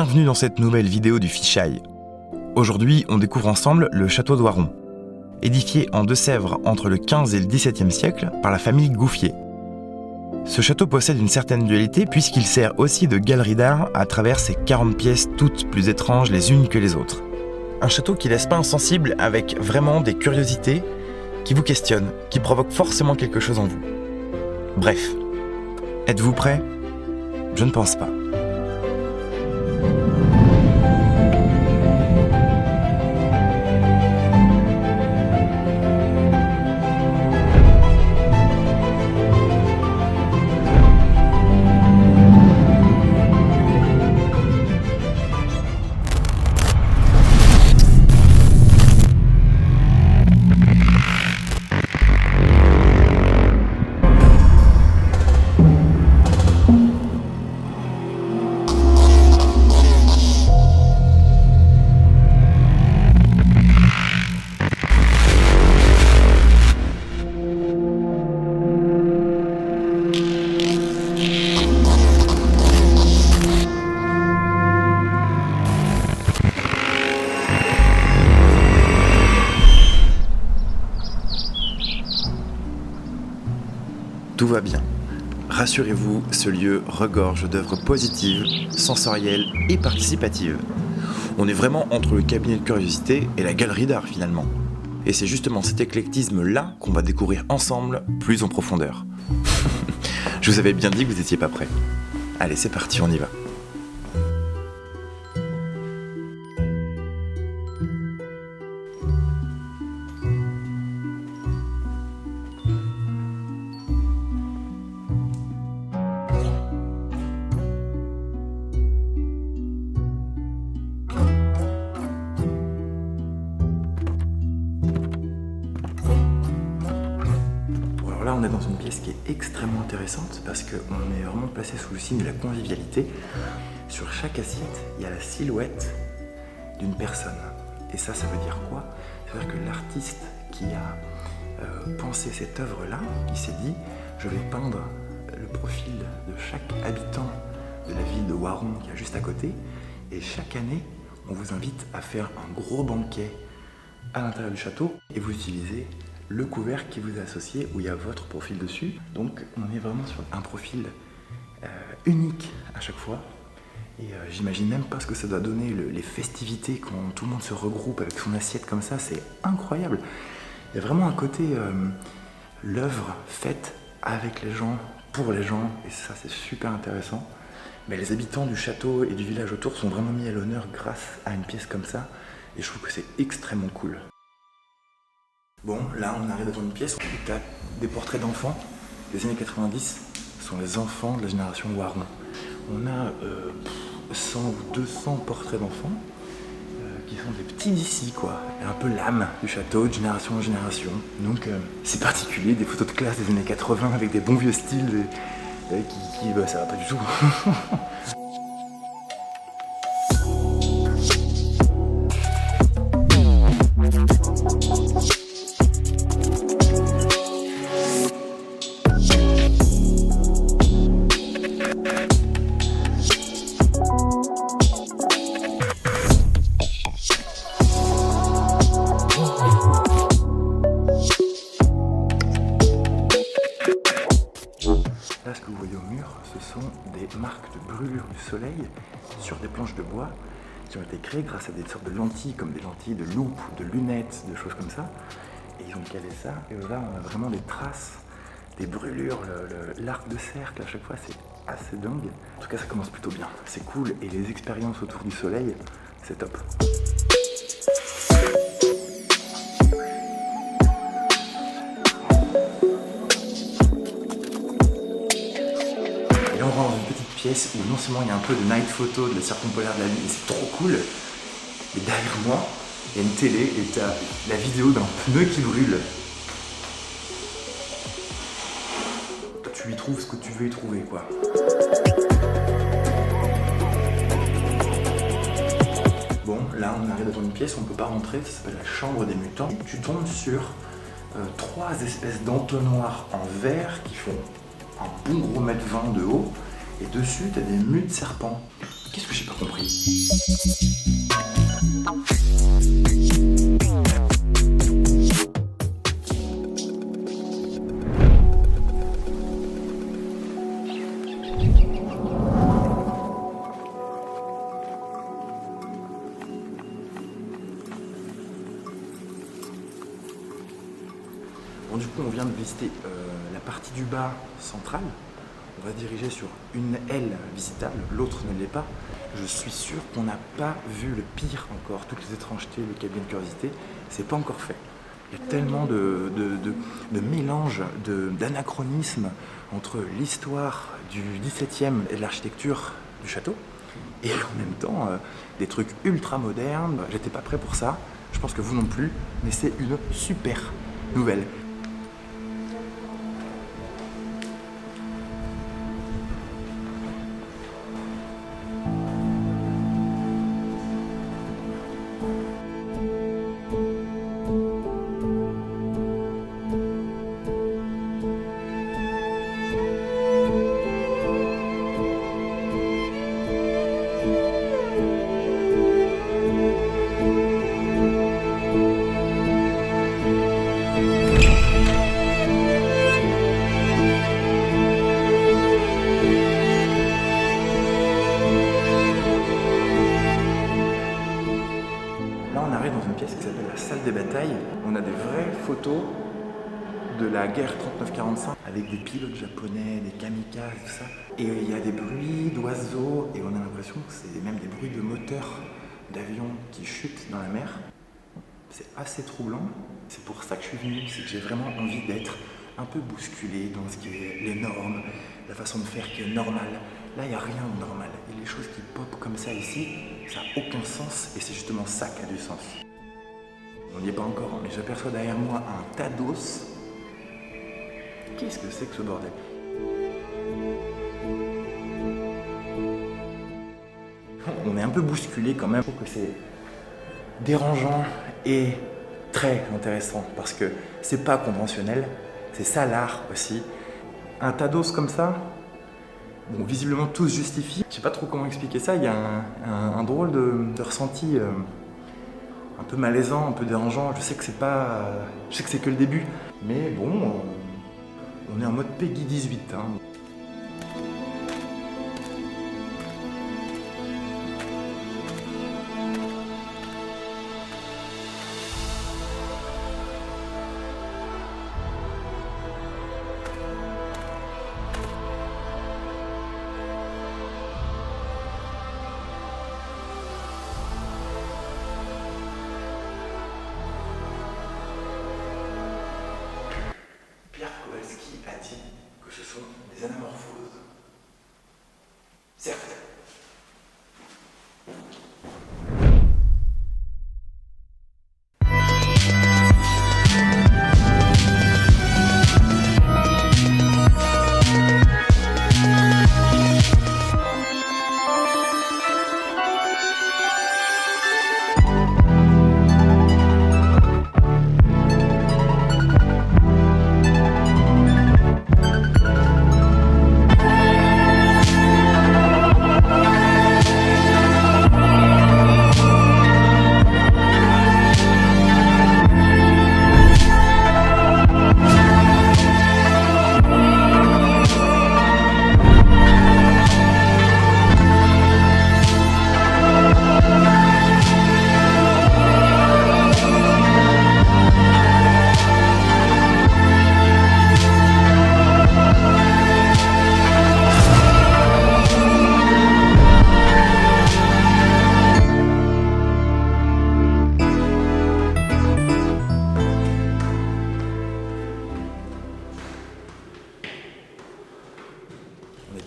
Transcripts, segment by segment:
Bienvenue dans cette nouvelle vidéo du Fichaille. Aujourd'hui, on découvre ensemble le château d'Oiron, édifié en Deux-Sèvres entre le XVe et le XVIIe siècle par la famille Gouffier. Ce château possède une certaine dualité puisqu'il sert aussi de galerie d'art à travers ses 40 pièces toutes plus étranges les unes que les autres. Un château qui laisse pas insensible avec vraiment des curiosités qui vous questionnent, qui provoquent forcément quelque chose en vous. Bref, êtes-vous prêts ? Je ne pense pas. Tout va bien. Rassurez-vous, ce lieu regorge d'œuvres positives, sensorielles et participatives. On est vraiment entre le cabinet de curiosité et la galerie d'art finalement. Et c'est justement cet éclectisme-là qu'on va découvrir ensemble plus en profondeur. Je vous avais bien dit que vous n'étiez pas prêts. Allez, c'est parti, on y va. Là, on est dans une pièce qui est extrêmement intéressante parce qu'on est vraiment placé sous le signe de la convivialité. Sur chaque assiette, il y a la silhouette d'une personne. Et ça veut dire quoi ? Ça veut dire que l'artiste qui a pensé cette œuvre-là, il s'est dit « Je vais peindre le profil de chaque habitant de la ville de Oiron qui est juste à côté. Et chaque année, on vous invite à faire un gros banquet à l'intérieur du château et vous utilisez le couvercle qui vous est associé où il y a votre profil dessus. Donc on est vraiment sur un profil unique à chaque fois. Et j'imagine même pas ce que ça doit donner, les festivités quand tout le monde se regroupe avec son assiette comme ça, c'est incroyable. Il y a vraiment un côté l'œuvre faite avec les gens, pour les gens, et ça c'est super intéressant. Mais les habitants du château et du village autour sont vraiment mis à l'honneur grâce à une pièce comme ça, et je trouve que c'est extrêmement cool. Bon, là on arrive devant une pièce où tu as des portraits d'enfants des années 90, ce sont les enfants de la génération Oiron. On a 100 ou 200 portraits d'enfants qui sont des petits d'ici quoi, un peu l'âme du château de génération en génération. Donc c'est particulier, des photos de classe des années 80 avec des bons vieux styles ça va pas du tout. Là, ce que vous voyez au mur, ce sont des marques de brûlure du soleil sur des planches de bois qui ont été créées grâce à des sortes de lentilles, comme des lentilles de loupe, de lunettes, de choses comme ça. Et ils ont calé ça, et là on a vraiment des traces, des brûlures, l'arc de cercle, à chaque fois c'est assez dingue. En tout cas ça commence plutôt bien, c'est cool, et les expériences autour du soleil, c'est top. Et là on rentre dans une petite pièce où non seulement il y a un peu de night photo de la circumpolaire de la Lune, et c'est trop cool, mais derrière moi, il y a une télé et tu as la vidéo d'un pneu qui brûle. Tu y trouves ce que tu veux y trouver, quoi. Bon, là on arrive dans une pièce où on ne peut pas rentrer, ça s'appelle la chambre des mutants. Tu tombes sur 3 espèces d'entonnoirs en verre qui font un bon gros 1,20 m de haut. Et dessus, tu as des mues de serpents. Qu'est-ce que j'ai pas compris? Bon, du coup, on vient de visiter la partie du bas centrale. On va se diriger sur une aile visitable, l'autre ne l'est pas. Je suis sûr qu'on n'a pas vu le pire encore, toutes les étrangetés, le cabinet de curiosité, c'est pas encore fait. Il y a tellement de mélanges, d'anachronismes entre l'histoire du XVIIe et de l'architecture du château, et en même temps des trucs ultra modernes. J'étais pas prêt pour ça, je pense que vous non plus, mais c'est une super nouvelle. Dans une pièce qui s'appelle la salle des batailles. On a des vraies photos de la guerre 39-45 avec des pilotes japonais, des kamikazes, tout ça. Et il y a des bruits d'oiseaux et on a l'impression que c'est même des bruits de moteurs d'avions qui chutent dans la mer. C'est assez troublant. C'est pour ça que je suis venu, c'est que j'ai vraiment envie d'être un peu bousculé dans ce qui est les normes, la façon de faire qui est normale. Là, il n'y a rien de normal. Et les choses qui popent comme ça ici, ça n'a aucun sens et c'est justement ça qui a du sens. On n'y est pas encore, mais j'aperçois derrière moi un tas d'os. Qu'est-ce que c'est que ce bordel? On est un peu bousculé quand même. Je trouve que c'est dérangeant et très intéressant parce que c'est pas conventionnel. C'est ça l'art aussi. Un tas d'os comme ça, bon, visiblement tout se justifie. Je sais pas trop comment expliquer ça. Il y a un drôle de ressenti un peu malaisant, un peu dérangeant. Je sais que c'est pas, je sais que c'est que le début, mais bon, on est en mode Peggy 18. Hein. Kowalski a dit que ce sont des anamorphoses. Certes.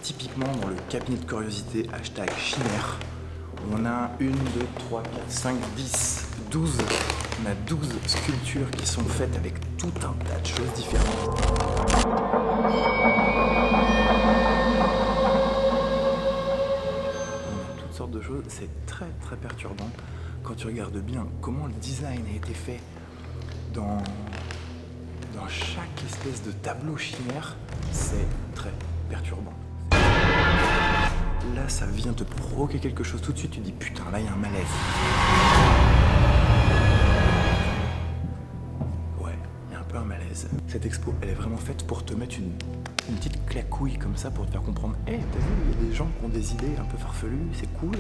Typiquement dans le cabinet de curiosité #chimère, on a 1, 2, 3, 4, 5, 10, 12. On a 12 sculptures qui sont faites avec tout un tas de choses différentes. On a toutes sortes de choses, c'est très très perturbant quand tu regardes bien comment le design a été fait dans chaque espèce de tableau chimère, c'est très perturbant. là, ça vient te provoquer quelque chose tout de suite, tu te dis putain, là, il y a un malaise. Ouais, il y a un peu un malaise. Cette expo, elle est vraiment faite pour te mettre une petite claquouille comme ça, pour te faire comprendre, hé, t'as vu, il y a des gens qui ont des idées un peu farfelues, c'est cool.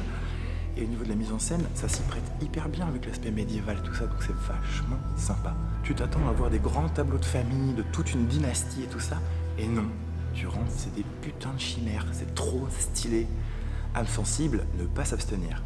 Et au niveau de la mise en scène, ça s'y prête hyper bien avec l'aspect médiéval, tout ça, donc c'est vachement sympa. Tu t'attends à voir des grands tableaux de famille, de toute une dynastie et tout ça, et non. Tu rentres, c'est des putains de chimères, c'est trop stylé. Âme sensible, ne pas s'abstenir.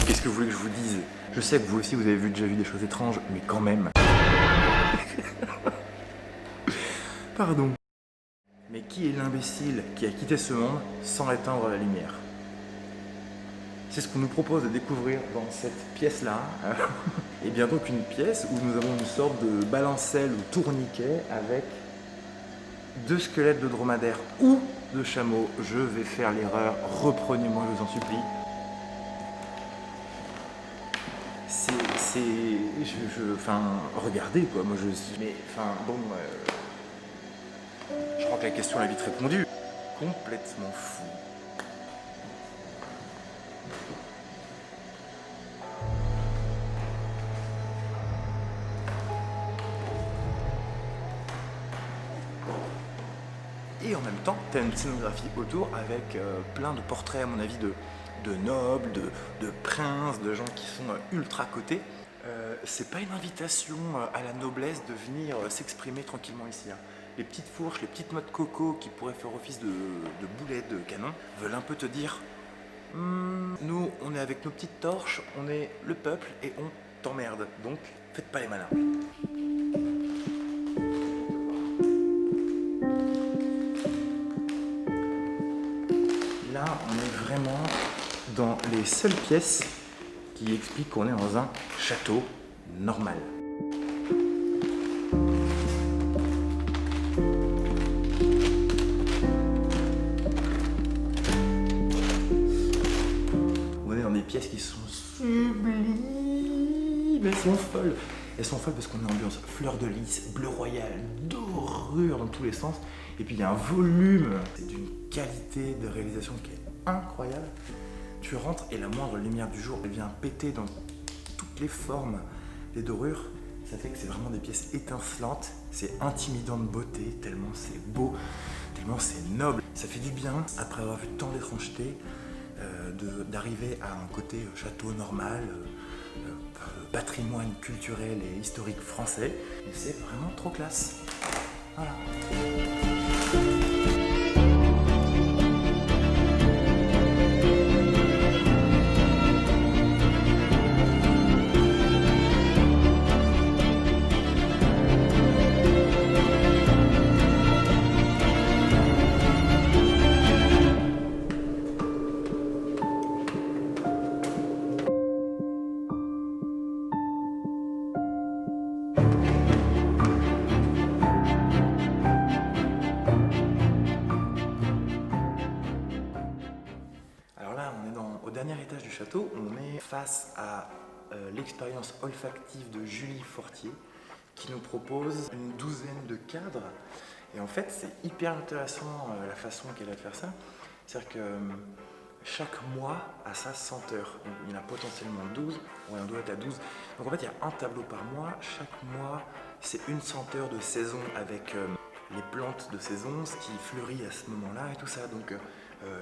Qu'est-ce que vous voulez que je vous dise? Je sais que vous aussi vous avez déjà vu des choses étranges, mais quand même. Pardon. Mais qui est l'imbécile qui a quitté ce monde sans éteindre la lumière? C'est ce qu'on nous propose de découvrir dans cette pièce-là. Et bien donc une pièce où nous avons une sorte de balancelle ou tourniquet avec 2 squelettes de dromadaire ou de chameau. Je vais faire l'erreur, reprenez-moi, je vous en supplie. Enfin, regardez quoi, moi je suis... Mais, enfin, bon... je crois que la question est vite répondue. Complètement fou. Et en même temps, tu as une scénographie autour avec plein de portraits, à mon avis, de nobles, de princes, de gens qui sont ultra cotés. C'est pas une invitation à la noblesse de venir s'exprimer tranquillement ici. Hein. Les petites fourches, les petites noix de coco qui pourraient faire office de boulettes de canon veulent un peu te dire nous, on est avec nos petites torches, on est le peuple et on t'emmerde. Donc, faites pas les malins. Là, on est vraiment dans les seules pièces qui expliquent qu'on est dans un château normal. On est dans des pièces qui sont sublimes, elles sont folles. Elles sont folles parce qu'on est en ambiance fleur de lys, bleu royal, dorure dans tous les sens. Et puis il y a un volume, c'est d'une qualité de réalisation qui est incroyable. Tu rentres et la moindre lumière du jour, elle vient péter dans toutes les formes des dorures. Ça fait que c'est vraiment des pièces étincelantes. C'est intimidant de beauté, tellement c'est beau, tellement c'est noble. Ça fait du bien, après avoir vu tant d'étrangeté, d'arriver à un côté château normal, patrimoine culturel et historique français. Et c'est vraiment trop classe. Voilà. Au dernier étage du château, on est face à l'expérience olfactive de Julie Fortier qui nous propose une douzaine de cadres. Et en fait, c'est hyper intéressant la façon qu'elle a de faire ça, C'est-à-dire que chaque mois a sa senteur. Donc, il y en a potentiellement 12, ouais, on doit être à 12. Donc en fait, il y a un tableau par mois. Chaque mois, c'est une senteur de saison avec les plantes de saison, ce qui fleurit à ce moment-là et tout ça. Donc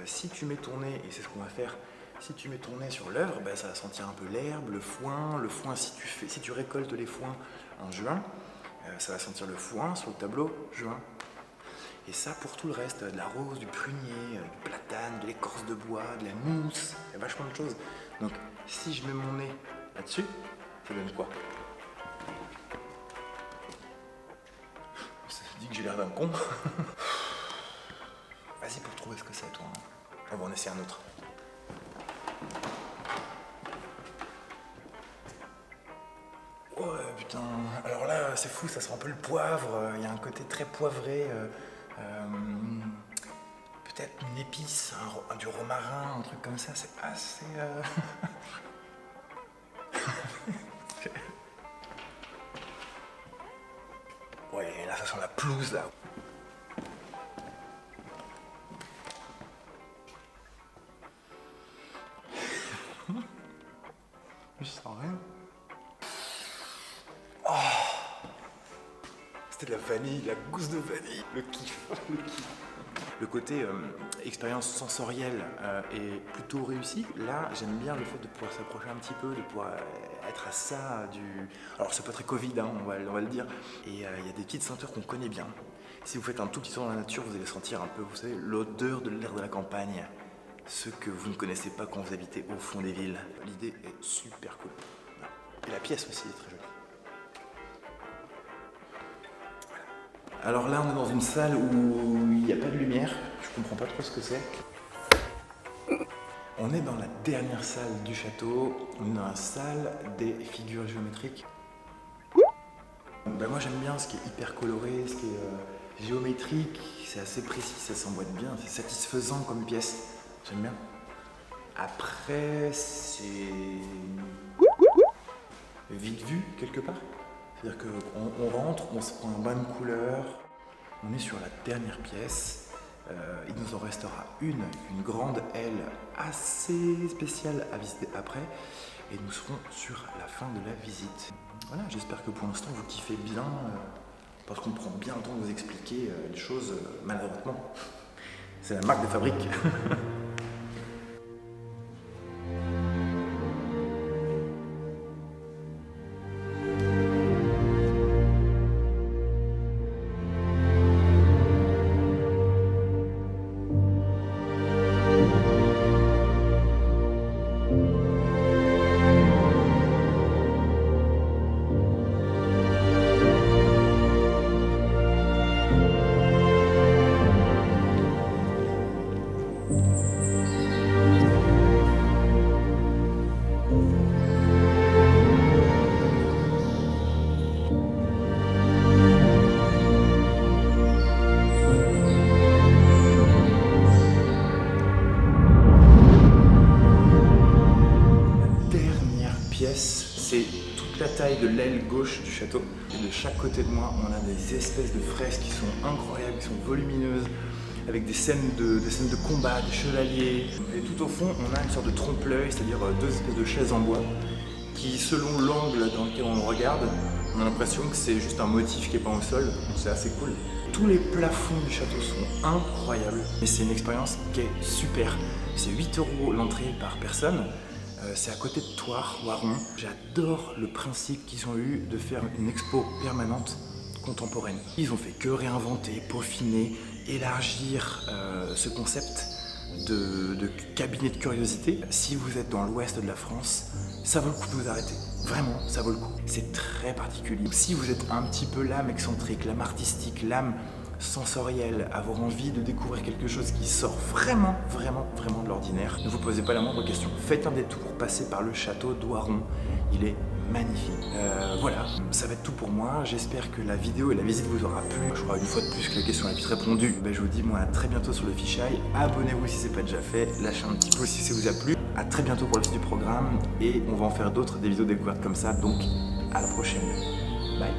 si tu mets ton nez, et c'est ce qu'on va faire, si tu mets ton nez sur l'œuvre, ben, ça va sentir un peu l'herbe, le foin. Le foin, si tu récoltes les foins en juin, ça va sentir le foin sur le tableau, juin. Et ça pour tout le reste, de la rose, du prunier, du platane, de l'écorce de bois, de la mousse, il y a vachement de choses. Donc si je mets mon nez là-dessus, ça donne quoi? Ça dit que j'ai l'air d'un con. Vas-y pour trouver ce que c'est toi. On va en essayer un autre. Ouais putain, alors là c'est fou, ça sent un peu le poivre, il y a un côté très poivré. Peut-être une épice, du romarin, un truc comme ça, c'est assez... Ouais, là ça sent la pelouse là. Je sens rien. Oh, c'était de la vanille, la gousse de vanille, le kiff, le kiff. Le côté expérience sensorielle est plutôt réussi. Là, j'aime bien le fait de pouvoir s'approcher un petit peu, de pouvoir être à ça du... Alors, c'est pas très Covid, hein, on va le dire. Et il y a des petites senteurs qu'on connaît bien. Si vous faites un tout petit tour dans la nature, vous allez sentir un peu, vous savez, l'odeur de l'air de la campagne. Ce que vous ne connaissez pas quand vous habitez au fond des villes. L'idée est super cool. Et la pièce aussi est très jolie. Alors là, on est dans une salle où il n'y a pas de lumière. Je comprends pas trop ce que c'est. On est dans la dernière salle du château. On est dans la salle des figures géométriques. Ben moi, j'aime bien ce qui est hyper coloré, ce qui est géométrique. C'est assez précis, ça s'emboîte bien. C'est satisfaisant comme pièce. J'aime bien. Après, c'est vite vu quelque part. C'est-à-dire qu'on rentre, on se prend un bain de couleurs, on est sur la dernière pièce, il nous en restera une grande aile assez spéciale à visiter après, et nous serons sur la fin de la visite. Voilà, j'espère que pour l'instant vous kiffez bien, parce qu'on prend bien le temps de vous expliquer les choses maladroitement. C'est la marque de fabrique. C'est toute la taille de l'aile gauche du château. Et de chaque côté de moi, on a des espèces de fresques qui sont incroyables, qui sont volumineuses, avec des scènes de combat, des chevaliers. Et tout au fond, on a une sorte de trompe-l'œil, c'est-à-dire deux espèces de chaises en bois, qui, selon l'angle dans lequel on regarde, on a l'impression que c'est juste un motif qui est peint au sol. C'est assez cool. Tous les plafonds du château sont incroyables. Et c'est une expérience qui est super. C'est 8 € l'entrée par personne. C'est à côté de Thouars, Oiron. J'adore le principe qu'ils ont eu de faire une expo permanente contemporaine. Ils ont fait que réinventer, peaufiner, élargir ce concept de cabinet de curiosité. Si vous êtes dans l'ouest de la France, ça vaut le coup de vous arrêter. Vraiment, ça vaut le coup. C'est très particulier. Si vous êtes un petit peu l'âme excentrique, l'âme artistique, l'âme sensorielle, avoir envie de découvrir quelque chose qui sort vraiment de l'ordinaire, ne vous posez pas la moindre question. Faites un détour, passez par le château d'Oiron. Il est magnifique. Voilà, ça va être tout pour moi. J'espère que la vidéo et la visite vous aura plu. Je crois une fois de plus que la question a vite répondu. Je vous dis moi à très bientôt sur le Fisheye. Abonnez-vous si c'est pas déjà fait. Lâchez un petit pouce si ça vous a plu. À très bientôt pour la suite du programme. Et on va en faire d'autres, des vidéos découvertes comme ça. Donc à la prochaine. Bye.